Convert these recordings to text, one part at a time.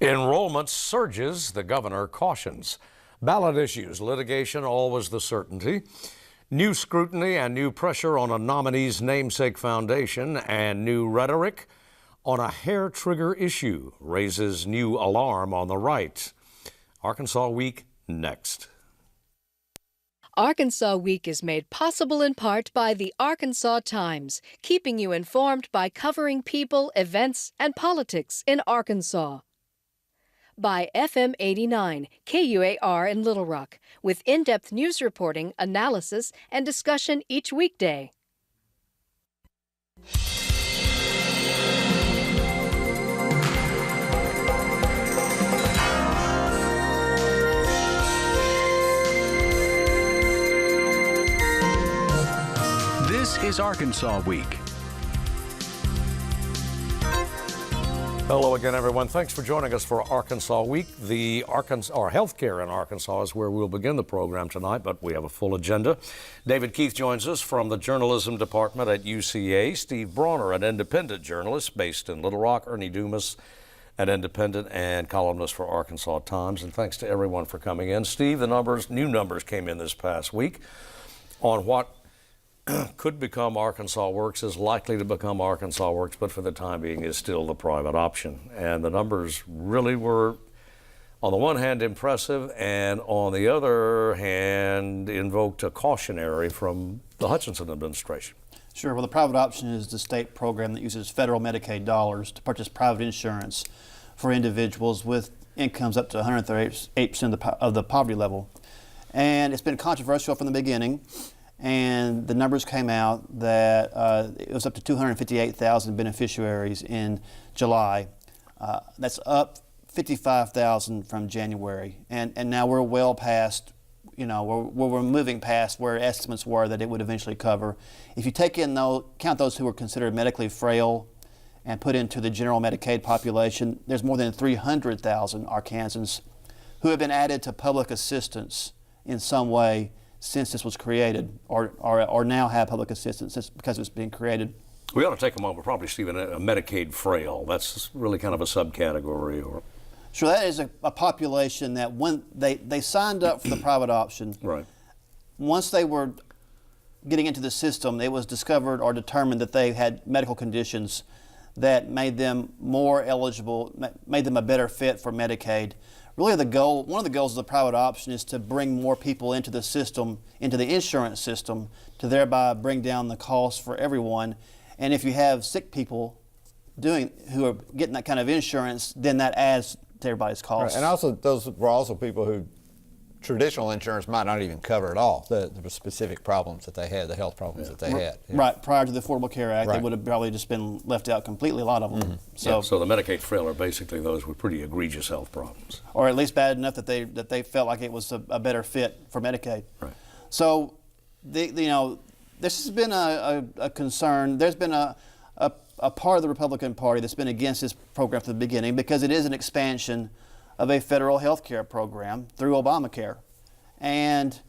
Enrollment surges, the governor cautions. Ballot issues, litigation, always the certainty. New scrutiny and new pressure on a nominee's namesake foundation, and new rhetoric on a hair trigger issue raises new alarm on the right. Arkansas Week next. Arkansas Week is made possible in part by the Arkansas Times, keeping you informed by covering people, events, and politics in Arkansas. By FM 89, KUAR in Little Rock, with in-depth news reporting, analysis, and discussion each weekday. This is Arkansas Week. Hello again, everyone. Thanks for joining us for Arkansas Week. The healthcare in Arkansas is where we'll begin the program tonight, but we have a full agenda. David Keith joins us from the journalism department at UCA. Steve Bronner, an independent journalist based in Little Rock. Ernie Dumas, an independent and columnist for Arkansas Times. And thanks to everyone for coming in. Steve, new numbers came in this past week on what could become Arkansas Works, is likely to become Arkansas Works, but for the time being is still the private option. And the numbers really were, on the one hand, impressive, and on the other hand, invoked a cautionary from the Hutchinson administration. Sure. Well, the private option is the state program that uses federal Medicaid dollars to purchase private insurance for individuals with incomes up to 138% of the poverty level. And it's been controversial from the beginning. And the numbers came out that it was up to 258,000 beneficiaries in July. That's up 55,000 from January. And now we're well past, we're moving past where estimates were that it would eventually cover. If you count those who are considered medically frail and put into the general Medicaid population, there's more than 300,000 Arkansans who have been added to public assistance in some way since this was created, or now have public assistance because it's being created. We ought to take a moment, probably, Stephen, a Medicaid frail. That's really kind of a subcategory. Or Sure, that is a population that when they signed up for the private option, right. Once they were getting into the system, it was discovered or determined that they had medical conditions that made them more eligible, made them a better fit for Medicaid. Really, one of the goals of the private option is to bring more people into the system, into the insurance system, to thereby bring down the cost for everyone. And if you have sick people who are getting that kind of insurance, then that adds to everybody's costs. Right. And also, those were also people who traditional insurance might not even cover at all, the specific problems that they had, the health problems that they had. Yeah. Right, prior to the Affordable Care Act, Right. They would have probably just been left out completely, a lot of them. Mm-hmm. So the Medicaid frail are basically those with pretty egregious health problems. Or at least bad enough that they felt like it was a better fit for Medicaid. Right. So, this has been a concern. There's been a part of the Republican Party that's been against this program from the beginning because it is an expansion of a federal health care program through Obamacare. And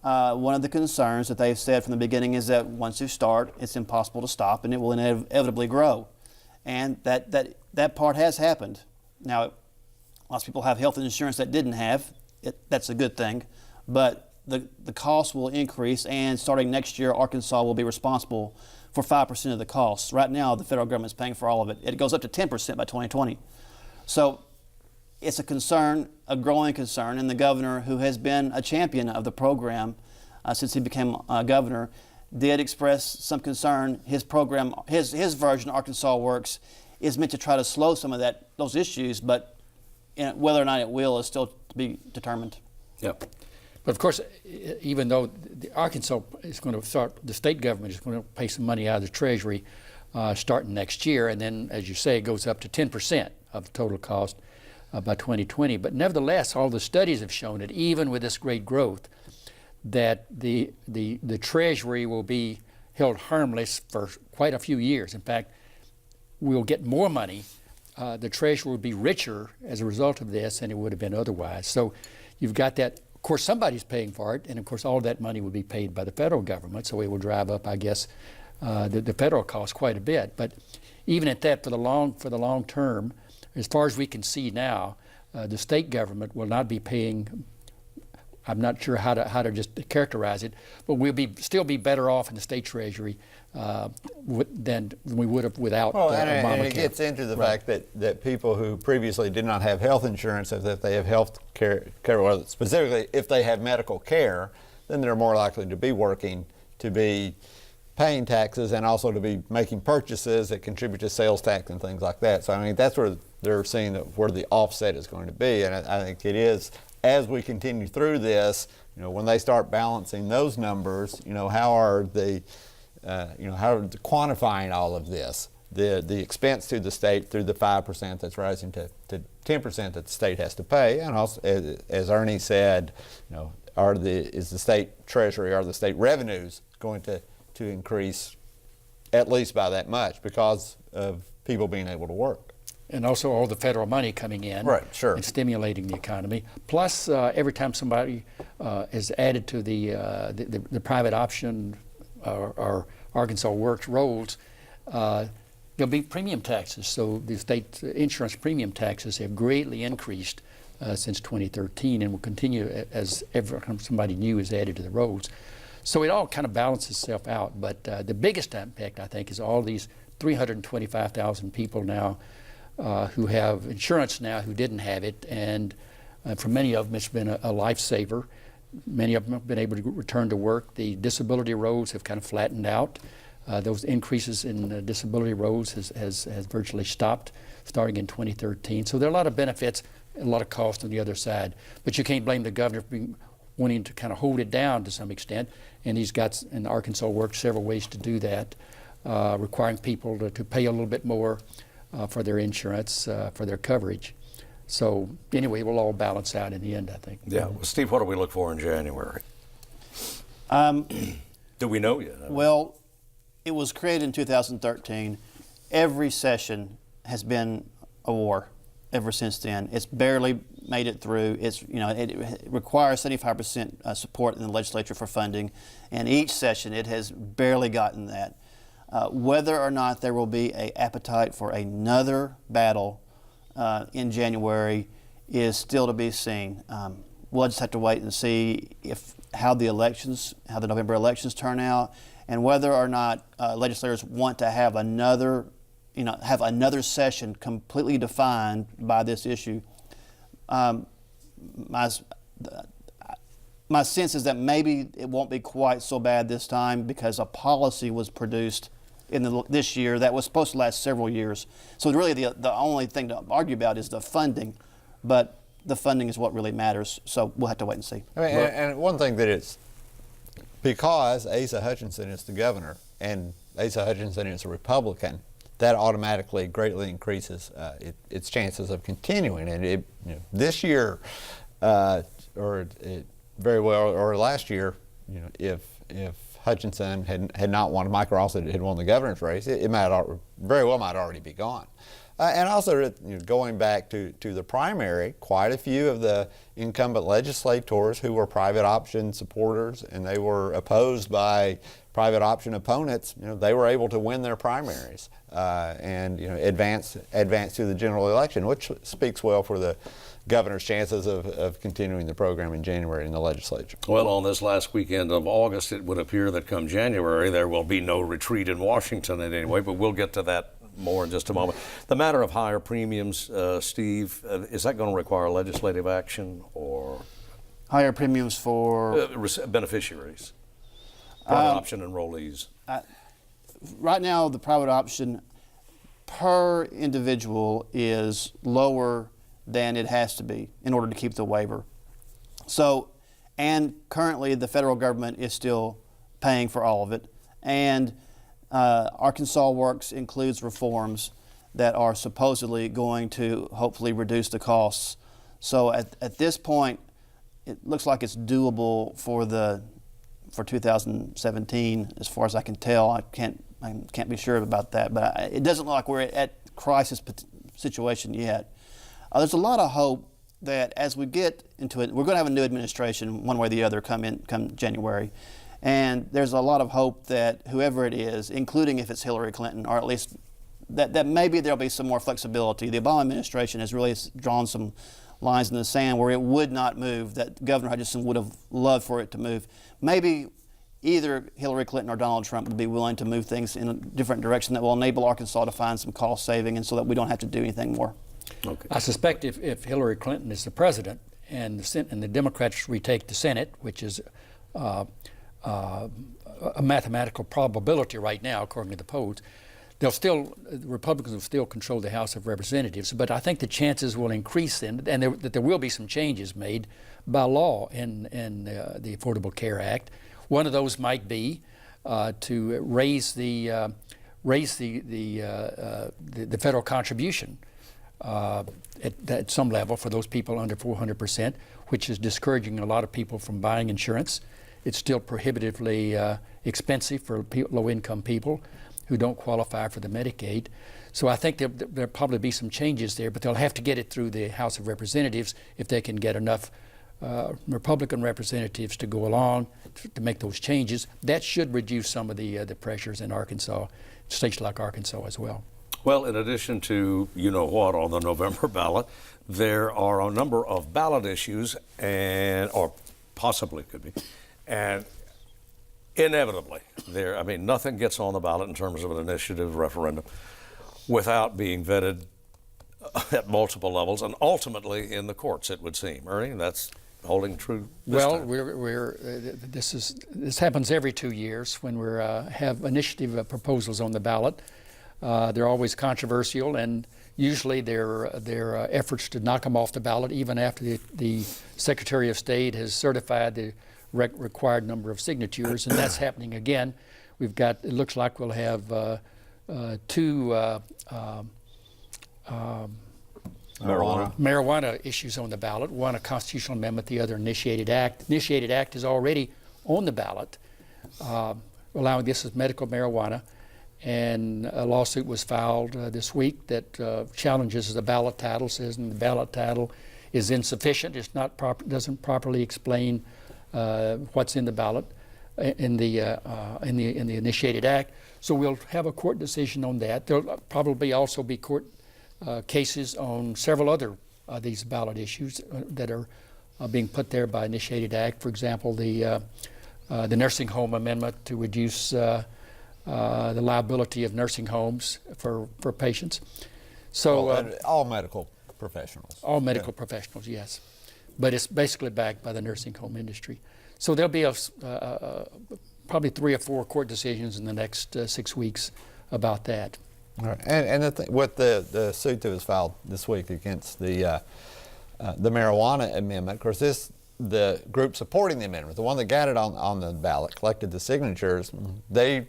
one of the concerns that they've said from the beginning is that once you start, it's impossible to stop and it will inevitably grow. And that part has happened. Now, lots of people have health insurance that didn't have. That's a good thing. But the cost will increase, and starting next year, Arkansas will be responsible for 5% of the costs. Right now, the federal government is paying for all of it. It goes up to 10% by 2020. So it's a concern, a growing concern, and the governor, who has been a champion of the program since he became governor, did express some concern. His program, his version, Arkansas Works, is meant to try to slow some of those issues, but whether or not it will is still to be determined. Yep. But of course, even though Arkansas is going to start, the state government is going to pay some money out of the Treasury starting next year, and then, as you say, it goes up to 10% of the total cost by 2020. But nevertheless, all the studies have shown that even with this great growth, that the Treasury will be held harmless for quite a few years. In fact, we'll get more money. The Treasury will be richer as a result of this than it would have been otherwise. So you've got that. Of course, somebody's paying for it, and of course, all that money will be paid by the federal government, so it will drive up, I guess, the federal costs quite a bit. But even at that, for the long term, as far as we can see now, the state government will not be paying. I'm not sure how to just characterize it, but we'll still be better off in the state treasury than we would have without Obamacare. And it gets into the fact that people who previously did not have health insurance, if they have health care, well, specifically if they have medical care, then they're more likely to be working, to be paying taxes, and also to be making purchases that contribute to sales tax and things like that. So I mean, that's where they're seeing where the offset is going to be, and I think it is. As we continue through this, when they start balancing those numbers, how are they, how are they quantifying all of this? The expense to the state through the 5% that's rising to 10% that the state has to pay, and also, as Ernie said, is the state treasury, are the state revenues going to increase at least by that much because of people being able to work? And also all the federal money coming in, right, sure, and stimulating the economy. Plus, every time somebody is added to the private option or Arkansas Works rolls, there'll be premium taxes. So the state insurance premium taxes have greatly increased since 2013, and will continue as every time somebody new is added to the rolls. So it all kind of balances itself out. But the biggest impact, I think, is all these 325,000 people now who have insurance now who didn't have it, and for many of them it's been a lifesaver. Many of them have been able to return to work. The disability rolls have kind of flattened out. Those increases in disability rolls has virtually stopped starting in 2013. So there are a lot of benefits and a lot of cost on the other side. But you can't blame the governor for wanting to kind of hold it down to some extent, and he's got, in Arkansas Works, several ways to do that, requiring people to pay a little bit more for their insurance, for their coverage. So anyway, it will all balance out in the end, I think. Yeah. Well, Steve, what do we look for in January? Do we know yet? Well, it was created in 2013. Every session has been a war ever since then. It's barely made it through. It requires 75% support in the legislature for funding, and each session it has barely gotten that. Whether or not there will be an appetite for another battle in January is still to be seen. We'll just have to wait and see how the November elections turn out, and whether or not legislators want to have another session completely defined by this issue. My sense is that maybe it won't be quite so bad this time because a policy was produced this year that was supposed to last several years. So really the only thing to argue about is the funding, but the funding is what really matters. So we'll have to wait and see. I mean, and one thing that it's because Asa Hutchinson is the governor and Asa Hutchinson is a Republican, that automatically greatly increases its chances of continuing. And this year, or last year, if Hutchinson had not won, Mike Ross had won the governor's race, it might very well might already be gone. And also, going back to the primary, quite a few of the incumbent legislators who were private option supporters and they were opposed by private option opponents, they were able to win their primaries and advance to the general election, which speaks well for the governor's chances of continuing the program in January in the legislature. Well, on this last weekend of August, it would appear that come January there will be no retreat in Washington in any way, but we'll get to that more in just a moment. The matter of higher premiums, Steve, is that going to require legislative action or? Higher premiums for? Beneficiaries, private option enrollees. Right now, the private option per individual is lower than it has to be in order to keep the waiver. So, and currently the federal government is still paying for all of it. And Arkansas Works includes reforms that are supposedly going to hopefully reduce the costs. So at this point, it looks like it's doable for 2017, as far as I can tell. I can't be sure about that, but it doesn't look like we're at crisis situation yet. There's a lot of hope that as we get into it, we're going to have a new administration, one way or the other, come January. And there's a lot of hope that whoever it is, including if it's Hillary Clinton, or at least that maybe there'll be some more flexibility. The Obama administration has really drawn some lines in the sand where it would not move, that Governor Hutchinson would have loved for it to move. Maybe either Hillary Clinton or Donald Trump would be willing to move things in a different direction that will enable Arkansas to find some cost saving and so that we don't have to do anything more. Okay. I suspect if Hillary Clinton is the president and the Democrats retake the Senate, which is a mathematical probability right now, according to the polls, the Republicans will still control the House of Representatives. But I think the chances will increase that there will be some changes made by law in the Affordable Care Act. One of those might be to raise the federal contribution at some level for those people under 400%, which is discouraging a lot of people from buying insurance. It's still prohibitively expensive for low-income people who don't qualify for the Medicaid. So I think there'll probably be some changes there, but they'll have to get it through the House of Representatives if they can get enough Republican representatives to go along to make those changes. That should reduce some of the pressures in Arkansas, states like Arkansas as well. Well, in addition to you-know-what on the November ballot, there are a number of ballot issues, or possibly could be, and inevitably, nothing gets on the ballot in terms of an initiative referendum without being vetted at multiple levels and ultimately in the courts, it would seem. Ernie, that's holding true this time. This happens every 2 years when we have initiative proposals on the ballot. They're always controversial, and usually they're efforts to knock them off the ballot even after the Secretary of State has certified the required number of signatures, and that's happening again. It looks like we'll have two marijuana issues on the ballot, one a constitutional amendment, the other initiated act. Initiated act is already on the ballot, allowing this as medical marijuana, and a lawsuit was filed this week that challenges the ballot title, says the ballot title is insufficient, doesn't properly explain what's in the ballot in the initiated act. So we'll have a court decision on that. There'll probably also be court cases on several other these ballot issues that are being put there by initiated act. For example, the nursing home amendment to reduce the liability of nursing homes for patients. So all medical professionals. All medical professionals, yes. But it's basically backed by the nursing home industry. So there'll be probably 3 or 4 court decisions in the next 6 weeks about that. All right. And with the suit that was filed this week against the marijuana amendment, of course, the group supporting the amendment, the one that got it on the ballot, collected the signatures, they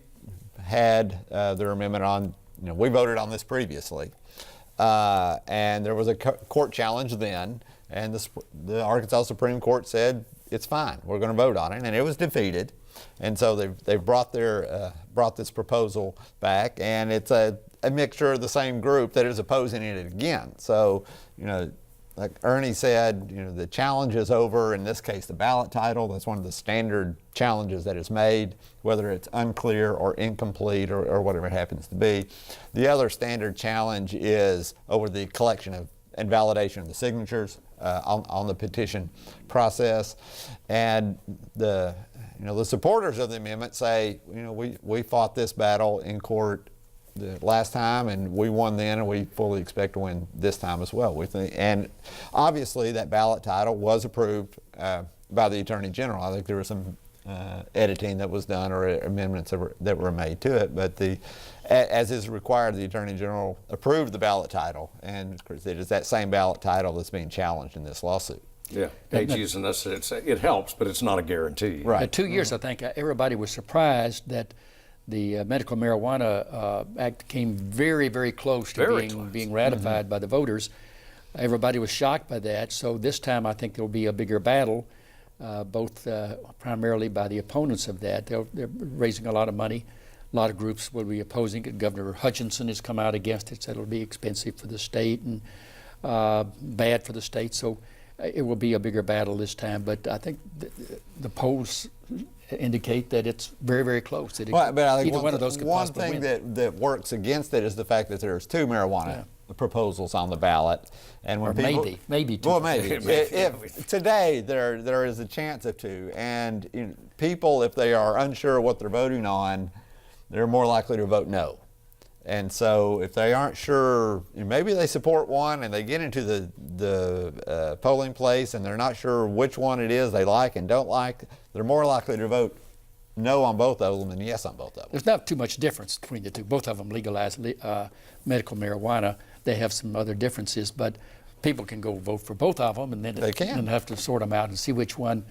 had their amendment on. We voted on this previously, and there was a court challenge then. And the Arkansas Supreme Court said it's fine. We're going to vote on it, and it was defeated. And so they've brought this proposal back, and it's a mixture of the same group that is opposing it again. So like Ernie said, the challenge is over. In this case, the ballot title. That's one of the standard challenges that is made, whether it's unclear or incomplete or whatever it happens to be. The other standard challenge is over the collection of and validation of the signatures on the petition process. And the supporters of the amendment say, we fought this battle in court the last time, and we won then, and we fully expect to win this time as well. We think, and obviously that ballot title was approved by the Attorney General. I think there was some editing that was done or amendments that were made to it, but as is required, the Attorney General approved the ballot title, and of course it is that same ballot title that's being challenged in this lawsuit. Yeah, AG isn't necessary. It helps, but it's not a guarantee. Right. 2 years, I think everybody was surprised that the Medical Marijuana Act came very, very close to being ratified by the voters. Everybody was shocked by that. So this time, I think there will be a bigger battle, both primarily by the opponents of that. They're raising a lot of money. A lot of groups will be opposing it. Governor Hutchinson has come out against it, said it'll be expensive for the state and bad for the state. So it will be a bigger battle this time. But I think the polls indicate that it's very, very close. Well, but I think either one of those could one possibly thing win. that works against it is the fact that there's 2 marijuana proposals on the ballot, and when Or people, maybe 2. well, maybe if today there is a chance of 2, and people, if they are unsure what they're voting on, they're more likely to vote no. And so if they aren't sure, maybe they support one and they get into the polling place and they're not sure which one it is they like and don't like, they're more likely to vote no on both of them than yes on both of them. There's not too much difference between the two. Both of them legalize medical marijuana. They have some other differences, but people can go vote for both of them, and then they can and have to sort them out and see which one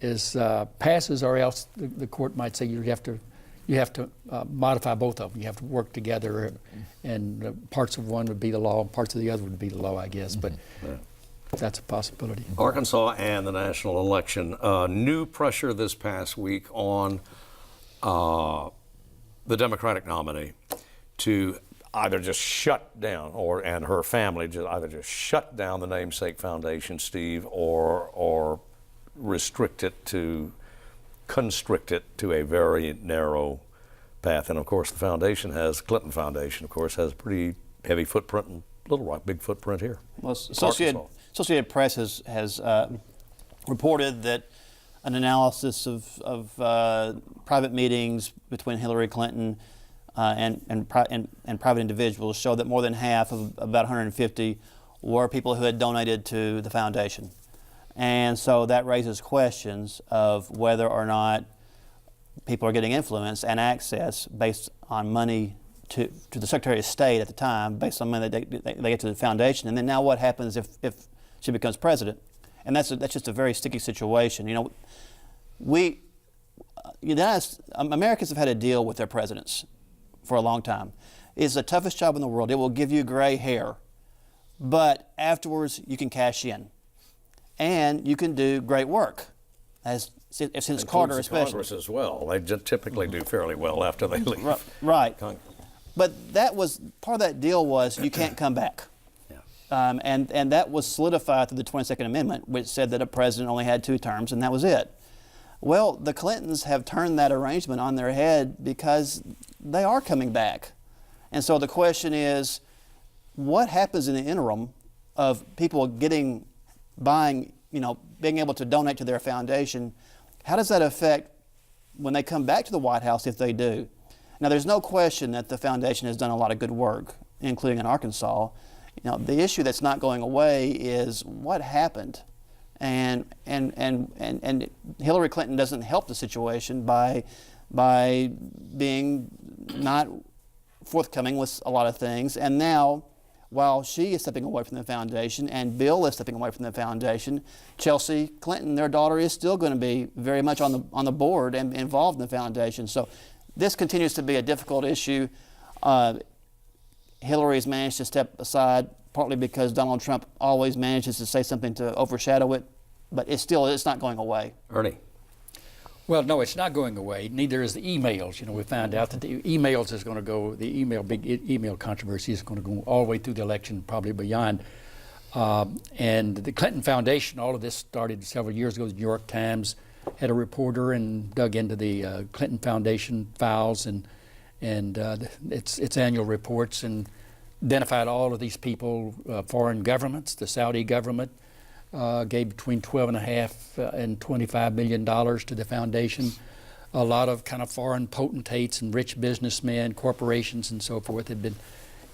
is passes, or else the court might say you have to modify both of them. You have to work together, and parts of one would be the law, and parts of the other would be the law, I guess. But that's a possibility. Arkansas and the national election. New pressure this past week on the Democratic nominee to either just shut down, and her family either just shut down the Namesake Foundation, Steve, or constrict it to a very narrow path. And of course, the Clinton Foundation, of course, has a pretty heavy footprint in Little Rock, big footprint here. Well, Associated Press has reported that an analysis of private meetings between Hillary Clinton and private individuals showed that more than half of about 150 were people who had donated to the foundation. And so that raises questions of whether or not people are getting influence and access based on money to the Secretary of State at the time, based on money they get to the foundation. And then now what happens if she becomes president? And that's just a very sticky situation. Americans have had to deal with their presidents for a long time. It's the toughest job in the world. It will give you gray hair, but afterwards you can cash in, and you can do great work. Since Carter, especially. Congress as well. They typically do fairly well after they leave. Right. Congress. But that was part of that deal was you can't come back. Yeah. And that was solidified through the 22nd Amendment, which said that a president only had 2 terms, and that was it. Well, the Clintons have turned that arrangement on their head because they are coming back. And so the question is, what happens in the interim of people being able to donate to their foundation? How does that affect when they come back to the White House, if they do? Now, there's no question that the foundation has done a lot of good work, including in Arkansas. The issue that's not going away is what happened. And Hillary Clinton doesn't help the situation by being not forthcoming with a lot of things. And now, while she is stepping away from the foundation and Bill is stepping away from the foundation, Chelsea Clinton, their daughter, is still going to be very much on the board and involved in the foundation. So this continues to be a difficult issue. Hillary has managed to step aside, partly because Donald Trump always manages to say something to overshadow it, but it's not going away. Ernie. Well, no, it's not going away. Neither is the emails. We found out that the emails is going to go, big email controversy is going to go all the way through the election, probably beyond. And the Clinton Foundation, all of this started several years ago. The New York Times had a reporter and dug into the Clinton Foundation files and its annual reports and identified all of these people, foreign governments. The Saudi government gave between $12.5 and $25 million to the foundation. A lot of kind of foreign potentates and rich businessmen, corporations, and so forth had been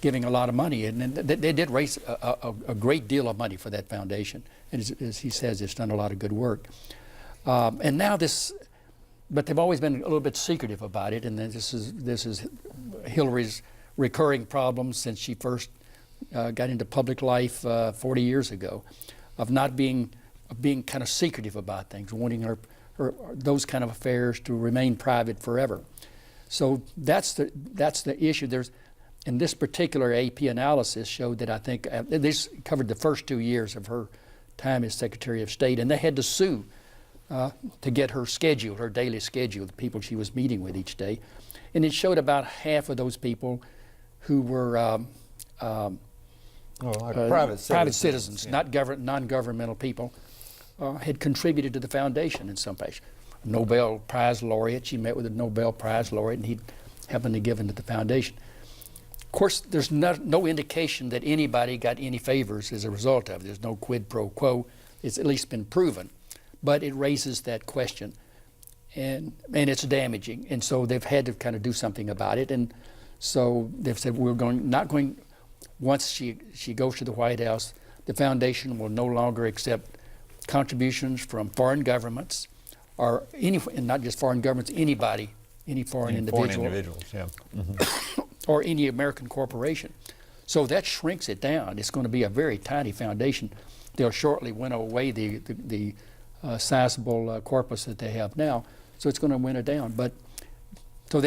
giving a lot of money, and they did raise a great deal of money for that foundation. And as he says, it's done a lot of good work. And now but they've always been a little bit secretive about it, and this is Hillary's recurring problem since she first got into public life 40 years ago, of being kind of secretive about things, wanting her those kind of affairs to remain private forever. So that's the issue. In this particular AP analysis showed that I think this covered the first 2 years of her time as Secretary of State, and they had to sue to get her schedule, her daily schedule, the people she was meeting with each day. And it showed about half of those people who were like private citizens, not non-governmental people, had contributed to the foundation in some fashion. Nobel Prize laureate, she met with a Nobel Prize laureate, and he happened to give it to the foundation. Of course, there's no indication that anybody got any favors as a result of it. There's no quid pro quo. It's at least been proven. But it raises that question, and it's damaging. And so they've had to kind of do something about it. And so they've said, once she goes to the White House, the foundation will no longer accept contributions from foreign governments, or and not just foreign governments, anybody, any foreign individual. Foreign individuals, yeah. Mm-hmm. Or any American corporation. So that shrinks it down. It's going to be a very tiny foundation. They'll shortly winnow away the sizable corpus that they have now. So it's going to winnow down. But so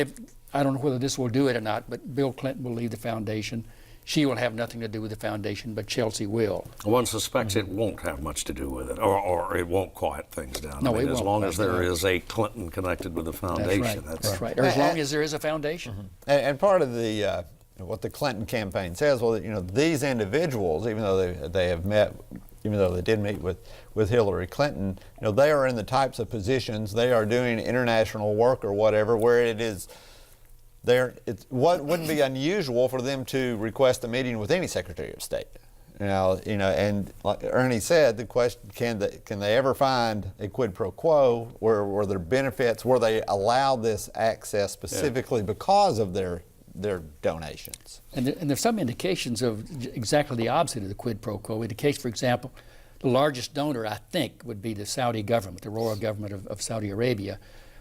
I don't know whether this will do it or not, but Bill Clinton will leave the foundation. She will have nothing to do with the foundation, but Chelsea will. One suspects it won't have much to do with it, or it won't quiet things down. No, I mean, it as won't. long as there is a Clinton connected with the foundation. That's right. Or as long as there is a foundation. Mm-hmm. And part of the what the Clinton campaign says, well, these individuals, even though they have met, even though they did meet with Hillary Clinton, they are in the types of positions, they are doing international work or whatever, where it is. What wouldn't be unusual for them to request a meeting with any Secretary of State. And like Ernie said, the question: can they ever find a quid pro quo where there benefits, where they allow this access specifically because of their donations? And there's some indications of exactly the opposite of the quid pro quo. In the case, for example, the largest donor, I think, would be the Saudi government, the royal government of Saudi Arabia,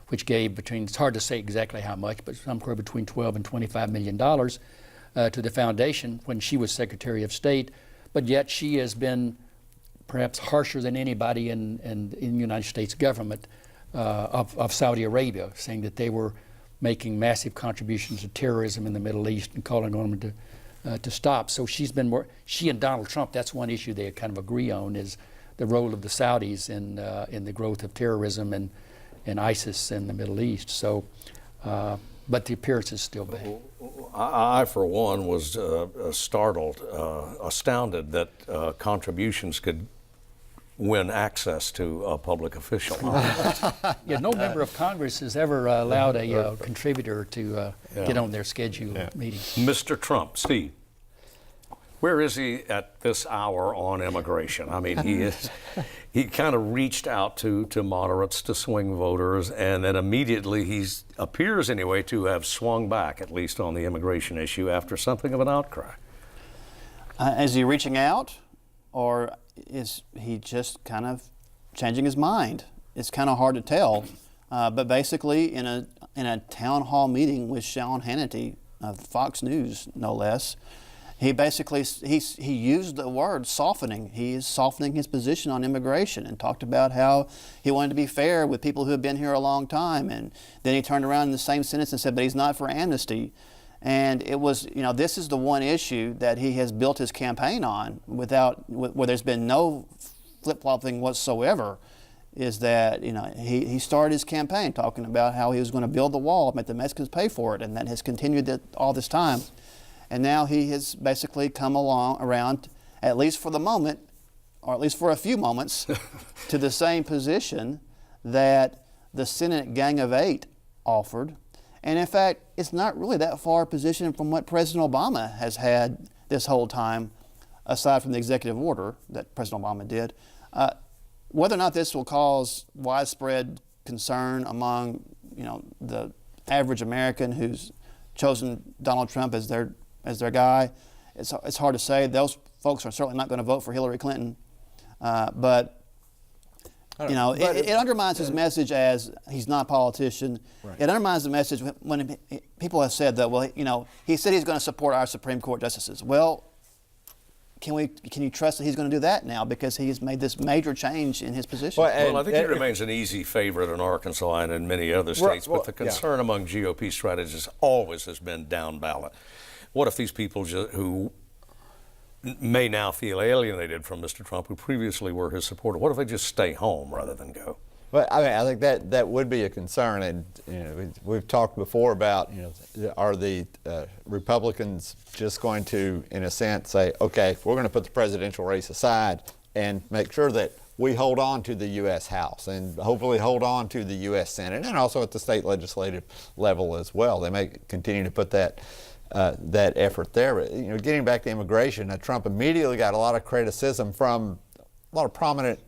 which gave it's hard to say exactly how much, but somewhere between $12 and $25 million to the foundation when she was Secretary of State. But yet she has been perhaps harsher than anybody in the United States government of Saudi Arabia, saying that they were making massive contributions to terrorism in the Middle East and calling on them to stop. So she and Donald Trump, that's one issue they kind of agree on, is the role of the Saudis in the growth of terrorism and ISIS in the Middle East. So, but the appearance is still bad. I for one, was startled, astounded that contributions could win access to a public official. Yeah, no member of Congress has ever allowed a contributor to get on their scheduled meeting. Mr. Trump, Steve, where is he at this hour on immigration? I mean, he kind of reached out to moderates, to swing voters, and then immediately he appears anyway to have swung back, at least on the immigration issue, after something of an outcry. Is he reaching out, or is he just kind of changing his mind? It's kind of hard to tell. But basically, in a town hall meeting with Sean Hannity, Fox News, no less, he basically he used the word softening. He is softening his position on immigration and talked about how he wanted to be fair with people who have been here a long time. And then he turned around in the same sentence and said, but he's not for amnesty. And it was, this is the one issue that he has built his campaign on where there's been no flip-flopping whatsoever, is that, he started his campaign talking about how he was going to build the wall, make the Mexicans pay for it, and that has continued all this time. And now he has basically come around, at least for the moment, or at least for a few moments, to the same position that the Senate Gang of Eight offered. And in fact, it's not really that far a position from what President Obama has had this whole time, aside from the executive order that President Obama did. Whether or not this will cause widespread concern among, the average American who's chosen Donald Trump as their guy, it's hard to say. Those folks are certainly not going to vote for Hillary Clinton, but it undermines his message as he's not a politician. Right. It undermines the message when people have said that, he said he's going to support our Supreme Court justices. Well, can you trust that he's going to do that now, because he's made this major change in his position? Well, I think he remains an easy favorite in Arkansas and in many other states, but the concern among GOP strategists always has been down ballot. What if these people who may now feel alienated from Mr. Trump, who previously were his supporter, what if they just stay home rather than go? But I mean, I think that would be a concern, and we've talked before about are the Republicans just going to, in a sense, say, okay, we're going to put the presidential race aside and make sure that we hold on to the U.S. House and hopefully hold on to the U.S. Senate and also at the state legislative level as well. They may continue to put that effort there. But, getting back to immigration, Trump immediately got a lot of criticism from a lot of prominent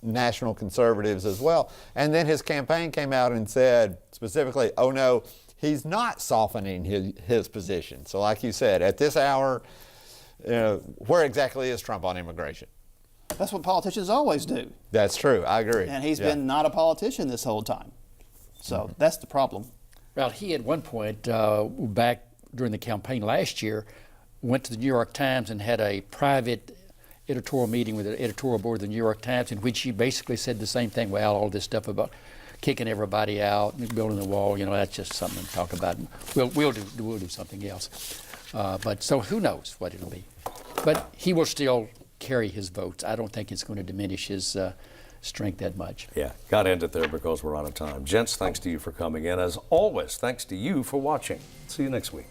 national conservatives as well. And then his campaign came out and said specifically, oh no, he's not softening his position. So like you said, at this hour, where exactly is Trump on immigration? That's what politicians always do. That's true. I agree. And he's been not a politician this whole time. So that's the problem. Well, he at one point, back during the campaign last year, went to the New York Times and had a private editorial meeting with the editorial board of the New York Times, in which he basically said the same thing. Well, all this stuff about kicking everybody out and building the wall, that's just something to talk about. We'll do something else. But so who knows what it'll be? But he will still carry his votes. I don't think it's going to diminish his strength that much. Yeah, got to end it there because we're out of time. Gents, thanks to you for coming in. As always, thanks to you for watching. See you next week.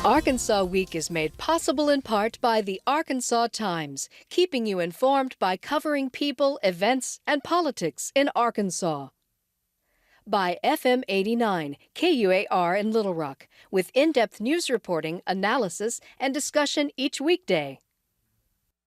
Arkansas Week is made possible in part by the Arkansas Times, keeping you informed by covering people, events, and politics in Arkansas. By FM 89, KUAR in Little Rock, with in-depth news reporting, analysis, and discussion each weekday.